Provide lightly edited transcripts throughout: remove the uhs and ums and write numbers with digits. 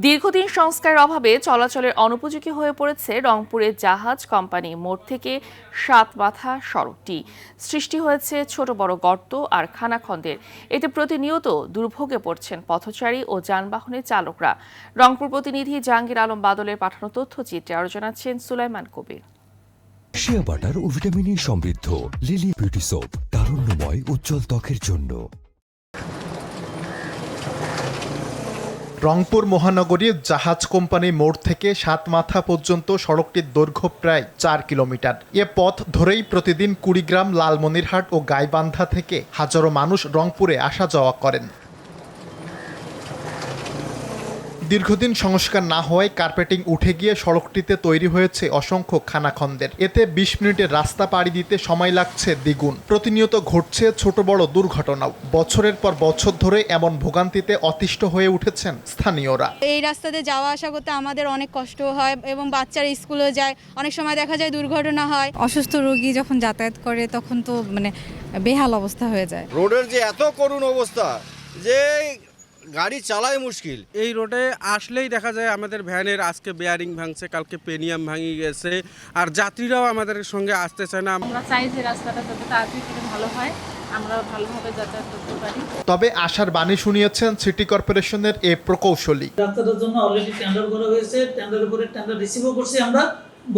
দীর্ঘদিন সংস্কারের অভাবে চলাচলের অনুপযোগী হয়ে পড়েছে রংপুরের জাহাজ কোম্পানি মোড় থেকে সাতমাথা সড়কটি। সৃষ্টি হয়েছে ছোট বড় গর্ত আর খানাখন্দের। এতে প্রতিনিয়ত দুর্ভোগে পড়ছেন পথচারী ও যানবাহনের চালকরা। রংপুর প্রতিনিধি জাহাঙ্গীর আলম বাদলের পাঠানো তথ্যচিত্রে আরও জানাচ্ছেন সুলাইমান কবির। শিয়া বাটার ও ভিটামিন ই সমৃদ্ধ লিলি বিউটি সোপ, তারুণ্যময় উজ্জ্বল ত্বকের জন্য। রংপুর মহানগরীর জাহাজ কোম্পানি মোড় থেকে সাতমাথা পর্যন্ত সড়কটির দৈর্ঘ্য প্রায় 4 কিলোমিটার। এ পথ ধরেই প্রতিদিন কুড়িগ্রাম, লালমনিরহাট ও গাইবান্ধা থেকে হাজারো মানুষ রংপুরে আসা যাওয়া করেন। দীর্ঘদিন সংস্কার না হওয়ায় কার্পেটিং উঠে গিয়ে সড়কটিতে তৈরি হয়েছে অসংখ্য খানাখন্দের। এতে 20 মিনিটের রাস্তা পাড়ি দিতে সময় লাগছে দ্বিগুণ। প্রতিনিয়ত ঘটছে ছোট বড় দুর্ঘটনাও। বছরের পর বছর ধরে এমন ভোগান্তিতে অতিষ্ঠ হয়ে উঠেছেন স্থানীয়রা। এই রাস্তাতে যাওয়া আসা করতে আমাদের অনেক কষ্ট হয় এবং বাচ্চারা স্কুলে যায়, অনেক সময় দেখা যায় দুর্ঘটনা হয়। অসুস্থ রোগী যখন যাতায়াত করে তখন তো বেহাল অবস্থা হয়ে যায়। রোডের যে এত করুণ অবস্থা যে গাড়ি চালায় মুশকিল। এই রোডে আসলেই দেখা যায় আমাদের ভ্যানের আজকে বেয়ারিং ভাঙছে, কালকে পেনিয়াম ভাঙি গেছে, আর যাত্রীরাও আমাদের সঙ্গে আসতে চায় না। আমরা চাই যে রাস্তাটা যত তাড়াতাড়ি ভালো হয়, আমরা ভালোভাবে যাতায়াত করতে পারি। তবে আশার বাণী শুনিয়েছেন সিটি কর্পোরেশনের এ প্রকৌশলী। রাস্তাটার জন্য অলরেডি টেন্ডার করা হয়েছে, টেন্ডারের উপরে টেন্ডার রিসিভও করছি আমরা।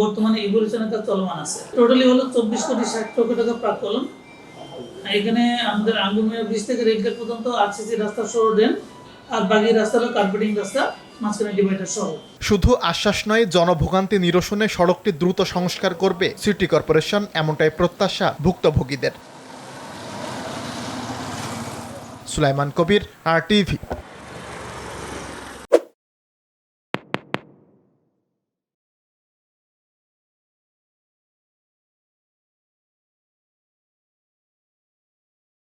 বর্তমানে ইভলিউশনের কাজ চলমান আছে। টোটালি হলো 24,60,00,000 টাকা প্রাক্কলন। এখানে আমাদের আঙ্গুমিয়া ব্রিজ থেকে রেলগেট পর্যন্ত আরসিসি রাস্তা সহ দেন, আর বাকি রাস্তা হলো কার্পেটিং রাস্তা, মাঝখানে ডিভাইডার সহ। শুধু আশ্বাস নয়, জনভোগান্তি নিরসনে সড়কটি দ্রুত সংস্কার করবে সিটি কর্পোরেশন, এমনটাই প্রত্যাশা ভুক্তভোগীদের। সুলাইমান কবির, RTV।